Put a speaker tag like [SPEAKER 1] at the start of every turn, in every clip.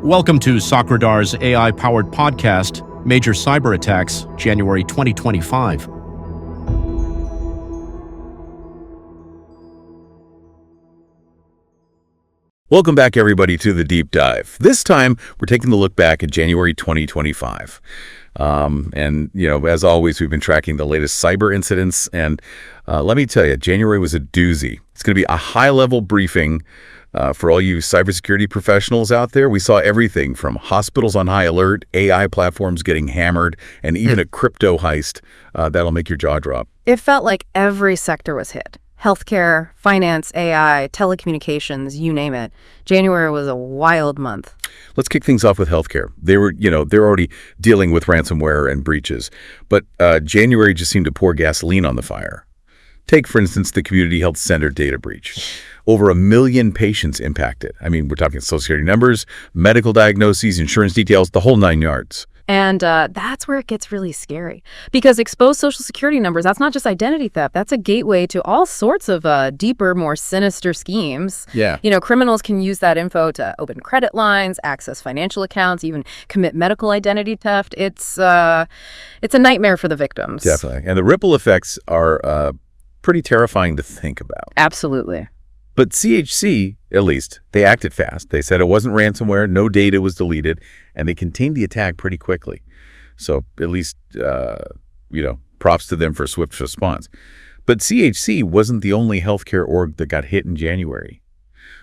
[SPEAKER 1] Welcome to SOCRadar's AI-powered podcast, Major Cyber Attacks, January 2025.
[SPEAKER 2] Welcome back, everybody, to the deep dive. This time, we're taking a look back at January 2025. As always, we've been tracking the latest cyber incidents, and let me tell you, January was a doozy. It's going to be a high-level briefing for all you cybersecurity professionals out there. We saw everything from hospitals on high alert, AI platforms getting hammered, and even a crypto heist that'll make your jaw drop.
[SPEAKER 3] It felt like every sector was hit. Healthcare, finance, AI, telecommunications, you name it. January was a wild month.
[SPEAKER 2] Let's kick things off with healthcare. They're already dealing with ransomware and breaches, but January just seemed to pour gasoline on the fire. Take, for instance, the Community Health Center data breach. Over 1 million patients impacted. I mean, we're talking Social Security numbers, medical diagnoses, insurance details, the whole 9 yards.
[SPEAKER 3] And that's where it gets really scary. Because exposed Social Security numbers, that's not just identity theft. That's a gateway to all sorts of deeper, more sinister schemes.
[SPEAKER 2] Yeah.
[SPEAKER 3] Criminals can use that info to open credit lines, access financial accounts, even commit medical identity theft. It's a nightmare for the victims.
[SPEAKER 2] Definitely. And the ripple effects are pretty terrifying to think about.
[SPEAKER 3] Absolutely.
[SPEAKER 2] But CHC, at least, they acted fast. They said it wasn't ransomware, no data was deleted, and they contained the attack pretty quickly. So at least, props to them for a swift response. But CHC wasn't the only healthcare org that got hit in January.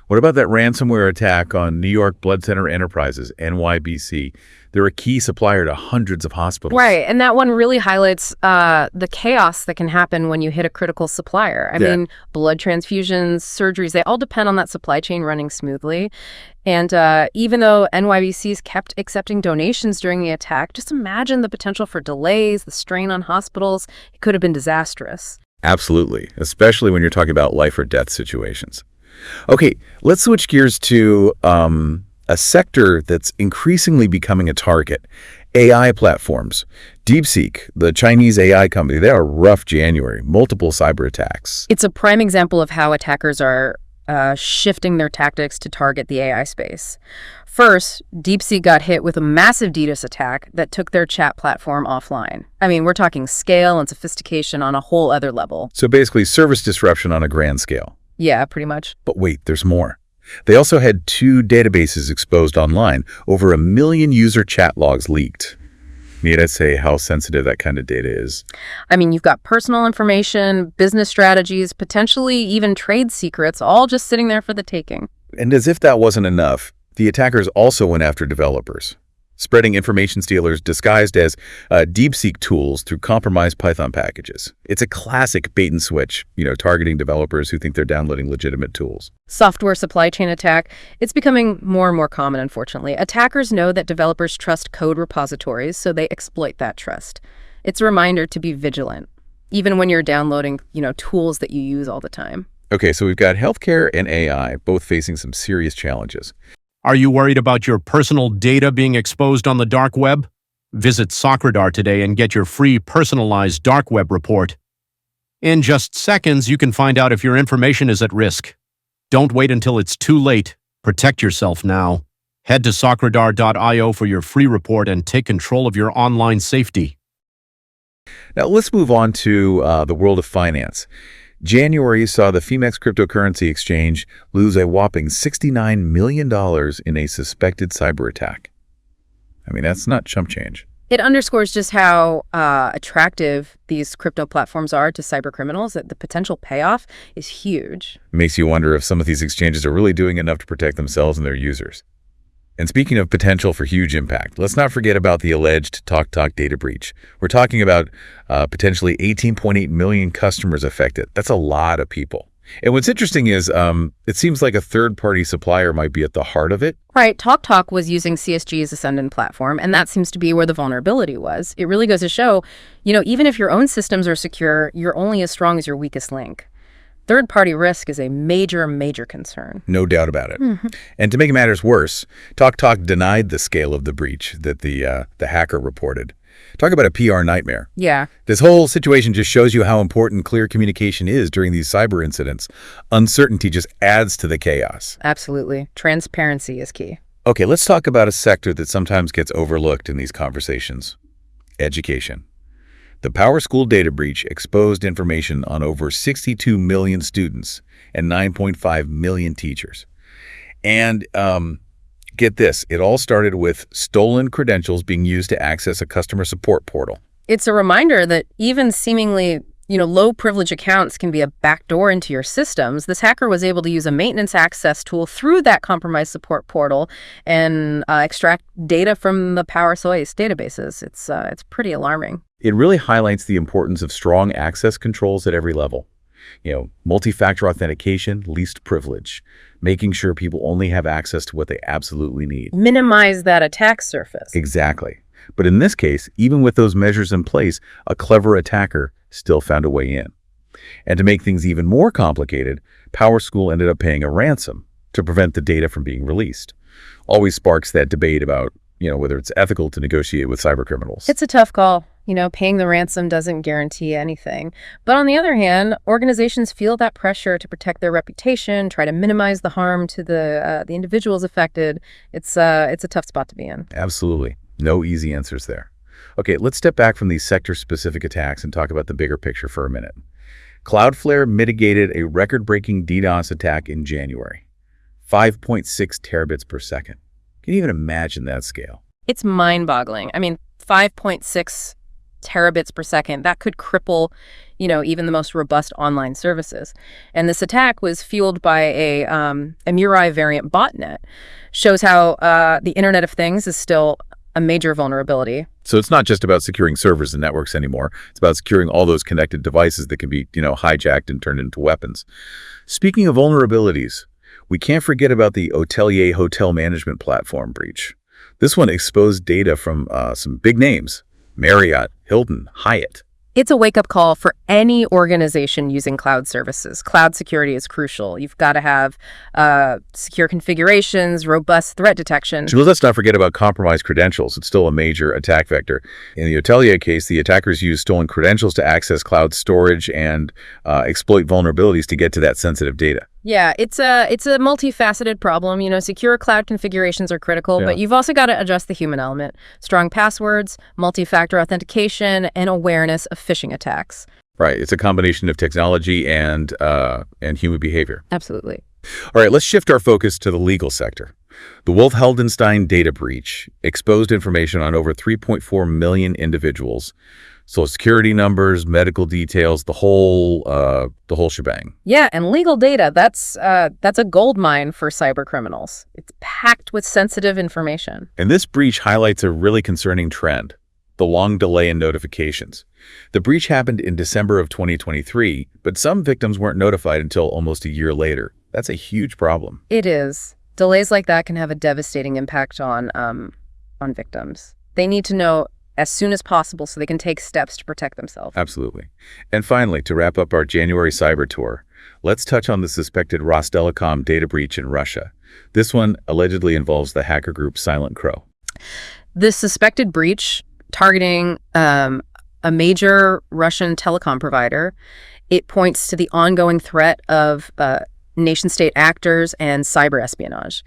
[SPEAKER 2] What about that ransomware attack on New York Blood Center Enterprises, NYBC? They're a key supplier to hundreds of hospitals.
[SPEAKER 3] Right, and that one really highlights the chaos that can happen when you hit a critical supplier. I mean, blood transfusions, surgeries, they all depend on that supply chain running smoothly. And even though NYBC's kept accepting donations during the attack, just imagine the potential for delays, the strain on hospitals. It could have been disastrous.
[SPEAKER 2] Absolutely, especially when you're talking about life or death situations. Okay, let's switch gears to a sector that's increasingly becoming a target, AI platforms. DeepSeek, the Chinese AI company, they are a rough January, multiple cyber attacks.
[SPEAKER 3] It's a prime example of how attackers are shifting their tactics to target the AI space. First, DeepSeek got hit with a massive DDoS attack that took their chat platform offline. I mean, we're talking scale and sophistication on a whole other level.
[SPEAKER 2] So basically, service disruption on a grand scale.
[SPEAKER 3] Yeah, pretty much.
[SPEAKER 2] But wait, there's more. They also had 2 databases exposed online. Over 1 million user chat logs leaked. Need I say how sensitive that kind of data is?
[SPEAKER 3] I mean, you've got personal information, business strategies, potentially even trade secrets, all just sitting there for the taking.
[SPEAKER 2] And as if that wasn't enough, the attackers also went after developers, spreading information stealers disguised as DeepSeek tools through compromised Python packages. It's a classic bait and switch, targeting developers who think they're downloading legitimate tools.
[SPEAKER 3] Software supply chain attack, it's becoming more and more common, unfortunately. Attackers know that developers trust code repositories, so they exploit that trust. It's a reminder to be vigilant, even when you're downloading, tools that you use all the time.
[SPEAKER 2] Okay, so we've got healthcare and AI both facing some serious challenges.
[SPEAKER 1] Are you worried about your personal data being exposed on the dark web? Visit SOCRadar today and get your free personalized dark web report. In just seconds, you can find out if your information is at risk. Don't wait until it's too late. Protect yourself now. Head to SOCRadar.io for your free report and take control of your online safety.
[SPEAKER 2] Now let's move on to the world of finance. January saw the Femex cryptocurrency exchange lose a whopping $69 million in a suspected cyber attack. I mean, that's not chump change.
[SPEAKER 3] It underscores just how attractive these crypto platforms are to cyber criminals, that the potential payoff is huge.
[SPEAKER 2] It makes you wonder if some of these exchanges are really doing enough to protect themselves and their users. And speaking of potential for huge impact, let's not forget about the alleged TalkTalk data breach. We're talking about potentially 18.8 million customers affected. That's a lot of people. And what's interesting is it seems like a third-party supplier might be at the heart of it.
[SPEAKER 3] Right. TalkTalk was using CSG's Ascendant platform, and that seems to be where the vulnerability was. It really goes to show, even if your own systems are secure, you're only as strong as your weakest link. Third-party risk is a major, major concern.
[SPEAKER 2] No doubt about it. Mm-hmm. And to make matters worse, TalkTalk denied the scale of the breach that the hacker reported. Talk about a PR nightmare.
[SPEAKER 3] Yeah.
[SPEAKER 2] This whole situation just shows you how important clear communication is during these cyber incidents. Uncertainty just adds to the chaos.
[SPEAKER 3] Absolutely. Transparency is key.
[SPEAKER 2] Okay, let's talk about a sector that sometimes gets overlooked in these conversations: education. The PowerSchool data breach exposed information on over 62 million students and 9.5 million teachers. And get this, it all started with stolen credentials being used to access a customer support portal.
[SPEAKER 3] It's a reminder that even seemingly, low privilege accounts can be a backdoor into your systems. This hacker was able to use a maintenance access tool through that compromised support portal and extract data from the PowerSource databases. It's pretty alarming.
[SPEAKER 2] It really highlights the importance of strong access controls at every level. Multi-factor authentication, least privilege, making sure people only have access to what they absolutely need.
[SPEAKER 3] Minimize that attack surface.
[SPEAKER 2] Exactly. But in this case, even with those measures in place, a clever attacker still found a way in. And to make things even more complicated, PowerSchool ended up paying a ransom to prevent the data from being released. Always sparks that debate about, whether it's ethical to negotiate with cybercriminals.
[SPEAKER 3] It's a tough call. Paying the ransom doesn't guarantee anything. But on the other hand, organizations feel that pressure to protect their reputation, try to minimize the harm to the individuals affected. It's a tough spot to be in.
[SPEAKER 2] Absolutely. No easy answers there. Okay, let's step back from these sector-specific attacks and talk about the bigger picture for a minute. Cloudflare mitigated a record-breaking DDoS attack in January. 5.6 terabits per second. Can you even imagine that scale?
[SPEAKER 3] It's mind-boggling. 5.6 terabits per second. That could cripple, even the most robust online services. And this attack was fueled by a Mirai variant botnet. Shows how the Internet of Things is still a major vulnerability.
[SPEAKER 2] So it's not just about securing servers and networks anymore. It's about securing all those connected devices that can be, hijacked and turned into weapons. Speaking of vulnerabilities, we can't forget about the Hotelier hotel management platform breach. This one exposed data from some big names: Marriott, Hilton, Hyatt.
[SPEAKER 3] It's a wake-up call for any organization using cloud services. Cloud security is crucial. You've got to have secure configurations, robust threat detection.
[SPEAKER 2] So let's not forget about compromised credentials. It's still a major attack vector. In the Hotelier case, the attackers used stolen credentials to access cloud storage and exploit vulnerabilities to get to that sensitive data.
[SPEAKER 3] Yeah, it's a multifaceted problem. Secure cloud configurations are critical, but you've also got to address the human element. Strong passwords, multi-factor authentication, and awareness of phishing attacks.
[SPEAKER 2] Right. It's a combination of technology and human behavior.
[SPEAKER 3] Absolutely.
[SPEAKER 2] All right, let's shift our focus to the legal sector. The Wolf-Heldenstein data breach exposed information on over 3.4 million individuals. Social security numbers, medical details, the whole shebang.
[SPEAKER 3] Yeah, and legal data, that's a gold mine for cyber criminals. It's packed with sensitive information.
[SPEAKER 2] And this breach highlights a really concerning trend: the long delay in notifications. The breach happened in December of 2023, but some victims weren't notified until almost a year later. That's a huge problem.
[SPEAKER 3] It is. Delays like that can have a devastating impact on victims. They need to know as soon as possible so they can take steps to protect themselves.
[SPEAKER 2] Absolutely. And finally, to wrap up our January cyber tour, let's touch on the suspected Rostelecom data breach in Russia. This one allegedly involves the hacker group Silent Crow.
[SPEAKER 3] This suspected breach targeting a major Russian telecom provider, it points to the ongoing threat of nation-state actors and cyber espionage.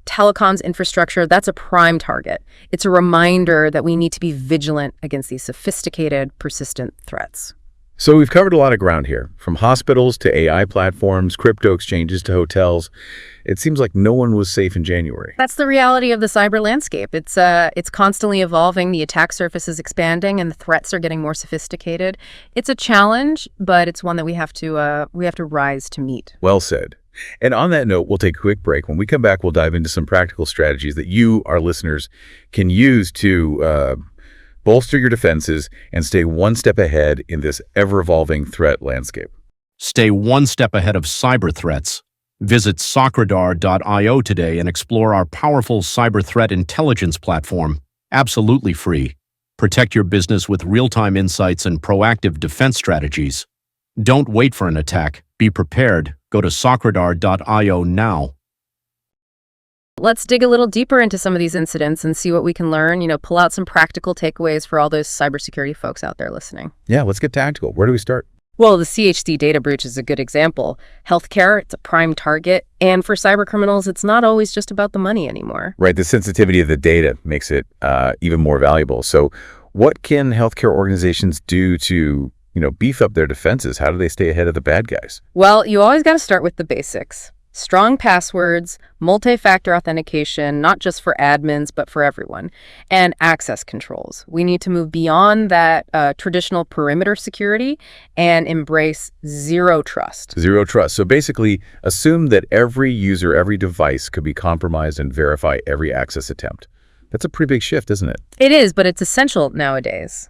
[SPEAKER 3] Telecom's infrastructure, that's a prime target. It's a reminder that we need to be vigilant against these sophisticated, persistent threats.
[SPEAKER 2] So we've covered a lot of ground here, from hospitals to AI platforms, crypto exchanges to hotels. It seems like no one was safe in January.
[SPEAKER 3] That's the reality of the cyber landscape. It's constantly evolving, the attack surface is expanding, and the threats are getting more sophisticated. It's a challenge, but it's one that we have to rise to meet.
[SPEAKER 2] Well said. And on that note, we'll take a quick break. When we come back, we'll dive into some practical strategies that you, our listeners, can use to bolster your defenses and stay one step ahead in this ever-evolving threat landscape.
[SPEAKER 1] Stay one step ahead of cyber threats. Visit SOCRadar.io today and explore our powerful cyber threat intelligence platform, absolutely free. Protect your business with real-time insights and proactive defense strategies. Don't wait for an attack. Be prepared. Go to SOCRadar.io now.
[SPEAKER 3] Let's dig a little deeper into some of these incidents and see what we can learn, pull out some practical takeaways for all those cybersecurity folks out there listening.
[SPEAKER 2] Yeah, let's get tactical. Where do we start?
[SPEAKER 3] Well, the CHD data breach is a good example. Healthcare, it's a prime target. And for cybercriminals, it's not always just about the money anymore.
[SPEAKER 2] Right, the sensitivity of the data makes it even more valuable. So what can healthcare organizations do to, beef up their defenses? How do they stay ahead of the bad guys?
[SPEAKER 3] Well, you always got to start with the basics. Strong passwords, multi-factor authentication, not just for admins, but for everyone, and access controls. We need to move beyond that traditional perimeter security and embrace zero trust.
[SPEAKER 2] Zero trust. So basically, assume that every user, every device could be compromised and verify every access attempt. That's a pretty big shift, isn't it?
[SPEAKER 3] It is, but it's essential nowadays.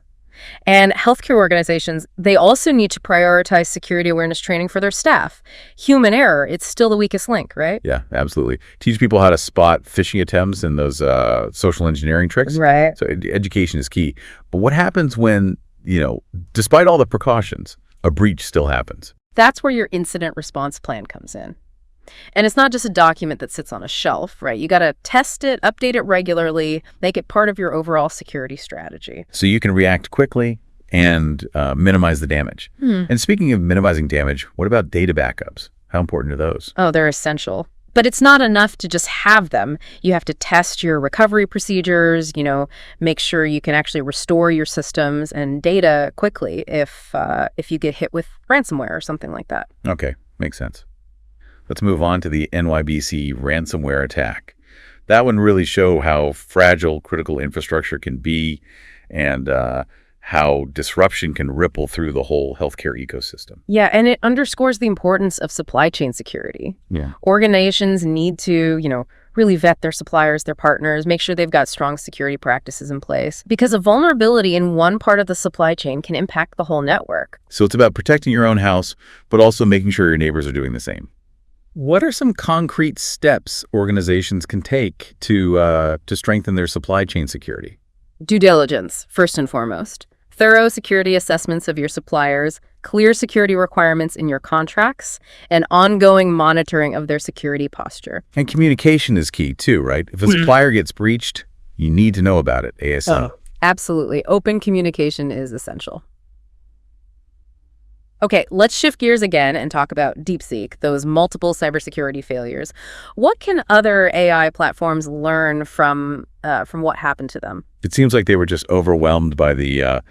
[SPEAKER 3] And healthcare organizations, they also need to prioritize security awareness training for their staff. Human error, it's still the weakest link, right?
[SPEAKER 2] Yeah, absolutely. Teach people how to spot phishing attempts and those social engineering tricks.
[SPEAKER 3] Right.
[SPEAKER 2] So education is key. But what happens when, despite all the precautions, a breach still happens?
[SPEAKER 3] That's where your incident response plan comes in. And it's not just a document that sits on a shelf, right? You got to test it, update it regularly, make it part of your overall security strategy.
[SPEAKER 2] So you can react quickly and minimize the damage. And speaking of minimizing damage, what about data backups? How important are those?
[SPEAKER 3] Oh, they're essential. But it's not enough to just have them. You have to test your recovery procedures, make sure you can actually restore your systems and data quickly if you get hit with ransomware or something like that.
[SPEAKER 2] Okay, makes sense. Let's move on to the NYBC ransomware attack. That one really showed how fragile critical infrastructure can be and how disruption can ripple through the whole healthcare ecosystem.
[SPEAKER 3] Yeah, and it underscores the importance of supply chain security.
[SPEAKER 2] Yeah.
[SPEAKER 3] Organizations need to, really vet their suppliers, their partners, make sure they've got strong security practices in place, because a vulnerability in one part of the supply chain can impact the whole network.
[SPEAKER 2] So it's about protecting your own house, but also making sure your neighbors are doing the same. What are some concrete steps organizations can take to strengthen their supply chain security?
[SPEAKER 3] Due diligence, first and foremost. Thorough security assessments of your suppliers, clear security requirements in your contracts, and ongoing monitoring of their security posture.
[SPEAKER 2] And communication is key too, right? If a supplier gets breached, you need to know about it ASAP.
[SPEAKER 3] Oh, absolutely. Open communication is essential. Okay, let's shift gears again and talk about DeepSeek, those multiple cybersecurity failures. What can other AI platforms learn from what happened to them?
[SPEAKER 2] It seems like they were just overwhelmed by the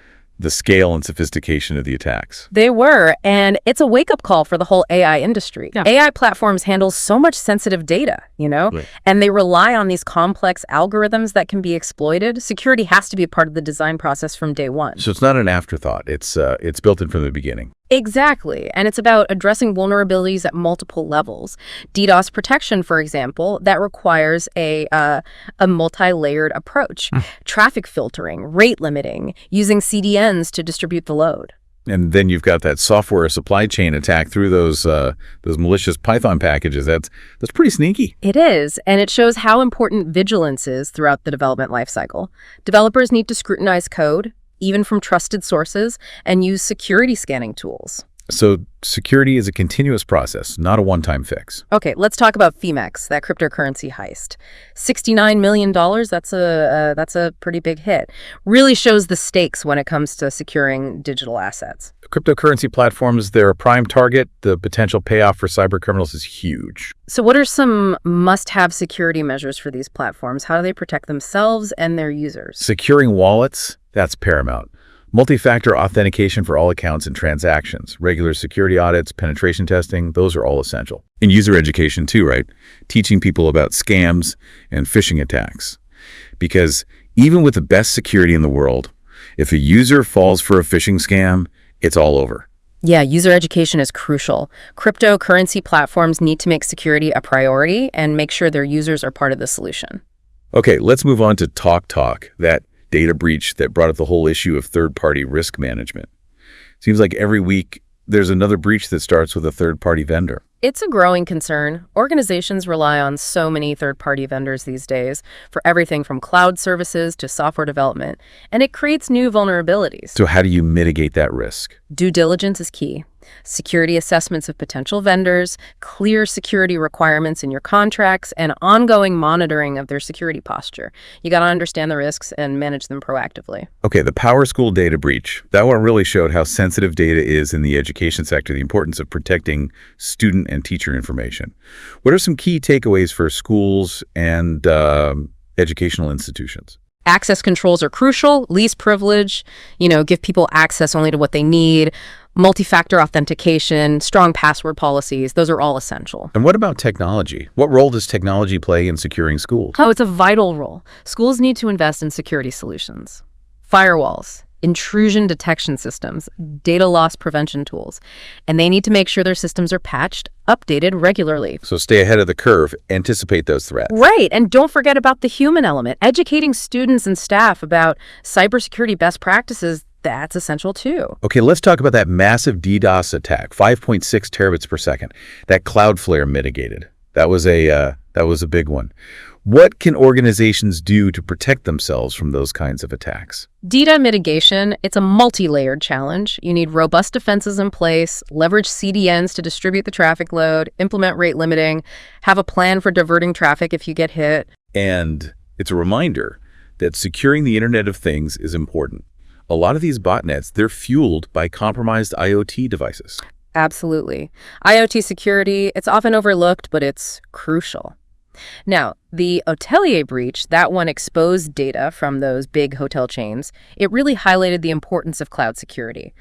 [SPEAKER 2] scale and sophistication of the attacks.
[SPEAKER 3] They were, and it's a wake-up call for the whole AI industry. Yeah. AI platforms handle so much sensitive data,
[SPEAKER 2] Right.
[SPEAKER 3] and they rely on these complex algorithms that can be exploited. Security has to be a part of the design process from day one.
[SPEAKER 2] So it's not an afterthought. It's built in from the beginning.
[SPEAKER 3] Exactly, and it's about addressing vulnerabilities at multiple levels. DDoS protection, for example, that requires a multi-layered approach. Traffic filtering, rate limiting, using CDNs to distribute the load.
[SPEAKER 2] And then you've got that software supply chain attack through those malicious Python packages. That's pretty sneaky.
[SPEAKER 3] It is, and it shows how important vigilance is throughout the development lifecycle. Developers need to scrutinize code, even from trusted sources, and use security scanning tools.
[SPEAKER 2] So security is a continuous process, not a one-time fix.
[SPEAKER 3] Okay, let's talk about Femex, that cryptocurrency heist. $69 million, that's a pretty big hit. Really shows the stakes when it comes to securing digital assets.
[SPEAKER 2] Cryptocurrency platforms, they're a prime target. The potential payoff for cyber criminals is huge.
[SPEAKER 3] So what are some must-have security measures for these platforms? How do they protect themselves and their users?
[SPEAKER 2] Securing wallets, that's paramount. Multi-factor authentication for all accounts and transactions, regular security audits, penetration testing, those are all essential. And user education too, right? Teaching people about scams and phishing attacks. Because even with the best security in the world, if a user falls for a phishing scam, it's all over.
[SPEAKER 3] Yeah, user education is crucial. Cryptocurrency platforms need to make security a priority and make sure their users are part of the solution.
[SPEAKER 2] Okay, let's move on to TalkTalk, that data breach that brought up the whole issue of third-party risk management. Seems like every week there's another breach that starts with a third-party vendor.
[SPEAKER 3] It's a growing concern. Organizations rely on so many third-party vendors these days for everything from cloud services to software development, and it creates new vulnerabilities.
[SPEAKER 2] So how do you mitigate that risk?
[SPEAKER 3] Due diligence is key. security assessments of potential vendors, clear security requirements in your contracts, and ongoing monitoring of their security posture. You got to understand the risks and manage them proactively.
[SPEAKER 2] Okay, the Power School data breach. That one really showed how sensitive data is in the education sector, the importance of protecting student and teacher information. What are some key takeaways for schools and educational institutions?
[SPEAKER 3] Access controls are crucial. Least privilege, give people access only to what they need. Multi-factor authentication, strong password policies, those are all essential.
[SPEAKER 2] And what about technology? What role does technology play in securing schools?
[SPEAKER 3] Oh, it's a vital role. Schools need to invest in security solutions. Firewalls, intrusion detection systems, data loss prevention tools. And they need to make sure their systems are patched, updated regularly.
[SPEAKER 2] So stay ahead of the curve, anticipate those threats.
[SPEAKER 3] Right, and don't forget about the human element. Educating students and staff about cybersecurity best practices, that's essential too.
[SPEAKER 2] Okay, let's talk about that massive DDoS attack, 5.6 terabits per second. That Cloudflare mitigated. That was a big one. What can organizations do to protect themselves from those kinds of attacks?
[SPEAKER 3] DDoS mitigation, it's a multi-layered challenge. You need robust defenses in place, leverage CDNs to distribute the traffic load, implement rate limiting, have a plan for diverting traffic if you get hit.
[SPEAKER 2] And it's a reminder that securing the Internet of Things is important. A lot of these botnets, they're fueled by compromised IoT devices.
[SPEAKER 3] Absolutely. IoT security, it's often overlooked, but it's crucial. Now, the Hotelier breach, that one exposed data from those big hotel chains. It really highlighted the importance of cloud security.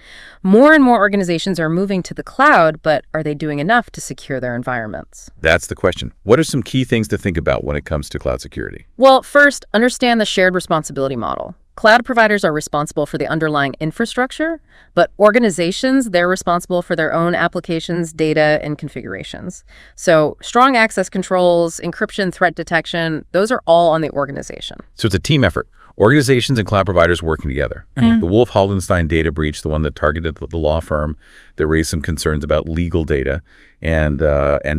[SPEAKER 3] More and more organizations are moving to the cloud, but are they doing enough to secure their environments?
[SPEAKER 2] That's the question. What are some key things to think about when it comes to cloud security?
[SPEAKER 3] Well, first, understand the shared responsibility model. Cloud providers are responsible for the underlying infrastructure, but organizations, they're responsible for their own applications, data, and configurations. So strong access controls, encryption, threat detection, those are all on the organization.
[SPEAKER 2] So it's a team effort. Organizations and cloud providers working together. The Wolf-Haldenstein data breach, the one that targeted the law firm that raised some concerns about legal data and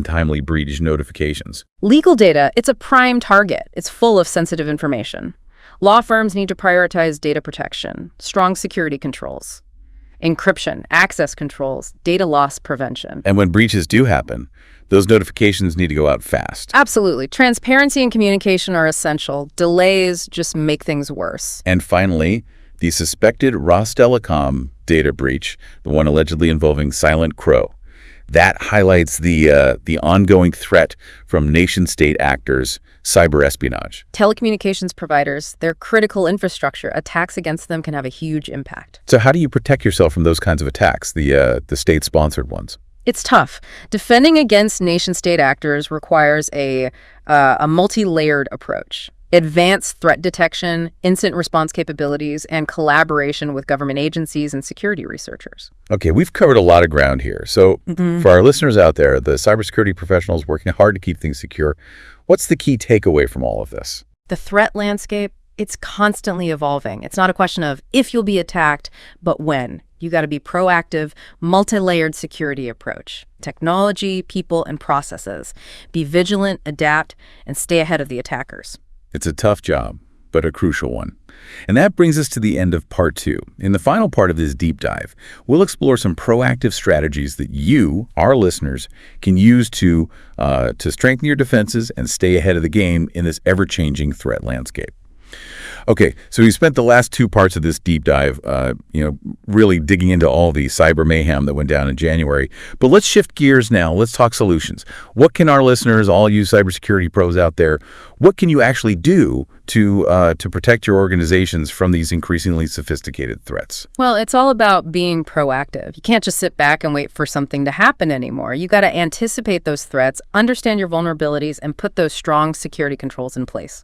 [SPEAKER 2] timely breach notifications.
[SPEAKER 3] Legal data, it's a prime target. It's full of sensitive information. Law firms need to prioritize data protection, strong security controls, encryption, access controls, data loss prevention.
[SPEAKER 2] And when breaches do happen, those notifications need to go out fast.
[SPEAKER 3] Absolutely. Transparency and communication are essential. Delays just make things worse.
[SPEAKER 2] And finally, the suspected Rostelecom data breach, the one allegedly involving Silent Crow. That highlights the ongoing threat from nation-state actors, cyber espionage.
[SPEAKER 3] Telecommunications providers, their critical infrastructure, attacks against them can have a huge impact.
[SPEAKER 2] So how do you protect yourself from those kinds of attacks, the state-sponsored ones?
[SPEAKER 3] It's tough. Defending against nation-state actors requires a multi-layered approach. Advanced threat detection, incident response capabilities, and collaboration with government agencies and security researchers.
[SPEAKER 2] Okay, we've covered a lot of ground here. So for our listeners out there, the cybersecurity professionals working hard to keep things secure, what's the key takeaway from all of this?
[SPEAKER 3] The threat landscape, it's constantly evolving. It's not a question of if you'll be attacked, but when. You got to be proactive, multi-layered security approach. Technology, people, and processes. Be vigilant, adapt, and stay ahead of the attackers.
[SPEAKER 2] It's a tough job, but a crucial one. And that brings us to the end of part 2. In the final part of this deep dive, we'll explore some proactive strategies that you, our listeners, can use to strengthen your defenses and stay ahead of the game in this ever-changing threat landscape. Okay, so we spent the last 2 parts of this deep dive, really digging into all the cyber mayhem that went down in January. But let's shift gears now. Let's talk solutions. What can our listeners, all you cybersecurity pros out there, what can you actually do to protect your organizations from these increasingly sophisticated threats?
[SPEAKER 3] Well, it's all about being proactive. You can't just sit back and wait for something to happen anymore. You got to anticipate those threats, understand your vulnerabilities, and put those strong security controls in place.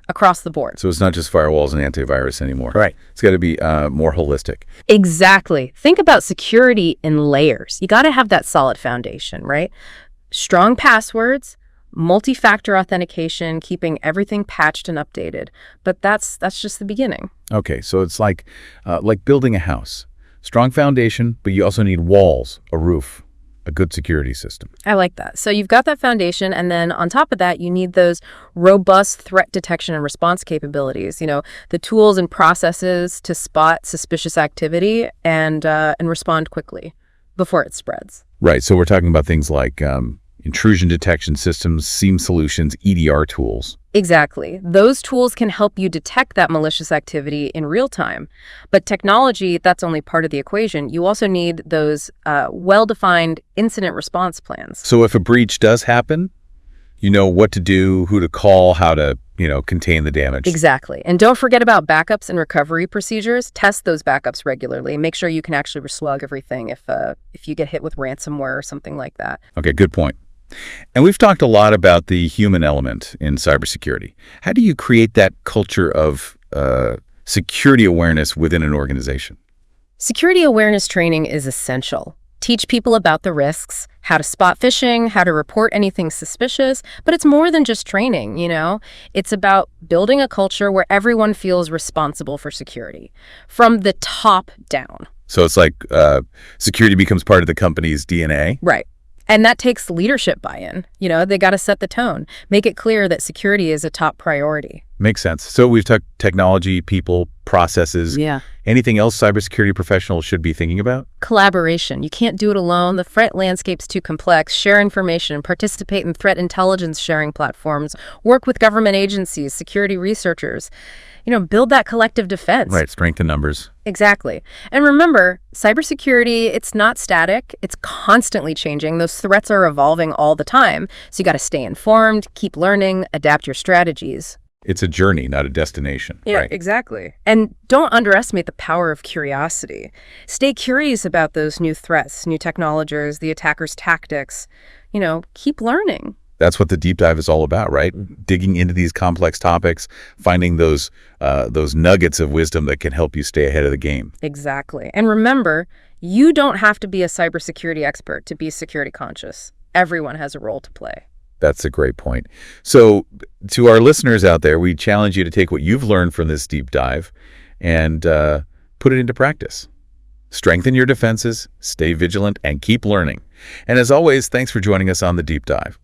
[SPEAKER 3] Across the board.
[SPEAKER 2] So it's not just firewalls and antivirus anymore.
[SPEAKER 1] Right.
[SPEAKER 2] It's got to be more holistic.
[SPEAKER 3] Exactly. Think about security in layers. You got to have that solid foundation, right? Strong passwords, multi-factor authentication, keeping everything patched and updated. But that's just the beginning.
[SPEAKER 2] Okay, so it's like building a house. Strong foundation, but you also need walls, a roof, a good security system.
[SPEAKER 3] I like that. So you've got that foundation, and then on top of that, you need those robust threat detection and response capabilities, the tools and processes to spot suspicious activity and respond quickly. before it spreads.
[SPEAKER 2] Right. So we're talking about things like intrusion detection systems, SIEM solutions, EDR tools.
[SPEAKER 3] Exactly. Those tools can help you detect that malicious activity in real time. But technology, that's only part of the equation. You also need those well-defined incident response plans.
[SPEAKER 2] So if a breach does happen, you know what to do, who to call, how to, contain the damage.
[SPEAKER 3] Exactly. And don't forget about backups and recovery procedures. Test those backups regularly. Make sure you can actually reslug everything if you get hit with ransomware or something like that.
[SPEAKER 2] Okay, good point. And we've talked a lot about the human element in cybersecurity. How do you create that culture of security awareness within an organization?
[SPEAKER 3] Security awareness training is essential. Teach people about the risks, how to spot phishing, how to report anything suspicious, but it's more than just training, It's about building a culture where everyone feels responsible for security, from the top down.
[SPEAKER 2] So it's like security becomes part of the company's DNA?
[SPEAKER 3] Right. And that takes leadership buy-in. They got to set the tone, make it clear that security is a top priority.
[SPEAKER 2] Makes sense. So we've talked technology, people, processes.
[SPEAKER 3] Yeah.
[SPEAKER 2] Anything else cybersecurity professionals should be thinking about?
[SPEAKER 3] Collaboration. You can't do it alone. The threat landscape's too complex. Share information, participate in threat intelligence sharing platforms, work with government agencies, security researchers. Build that collective defense.
[SPEAKER 2] Right, strength in numbers.
[SPEAKER 3] Exactly. And remember, cybersecurity, it's not static. It's constantly changing. Those threats are evolving all the time. So you got to stay informed, keep learning, adapt your strategies.
[SPEAKER 2] It's a journey, not a destination.
[SPEAKER 3] Yeah,
[SPEAKER 2] right?
[SPEAKER 3] Exactly. And don't underestimate the power of curiosity. Stay curious about those new threats, new technologies, the attacker's tactics. Keep learning.
[SPEAKER 2] That's what the deep dive is all about, right? Digging into these complex topics, finding those nuggets of wisdom that can help you stay ahead of the game.
[SPEAKER 3] Exactly. And remember, you don't have to be a cybersecurity expert to be security conscious. Everyone has a role to play.
[SPEAKER 2] That's a great point. So to our listeners out there, we challenge you to take what you've learned from this deep dive and put it into practice. Strengthen your defenses, stay vigilant, and keep learning. And as always, thanks for joining us on the deep dive.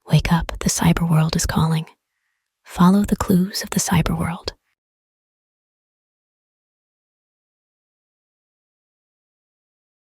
[SPEAKER 4] Wake up, the cyber world is calling. Follow the clues of the cyber world.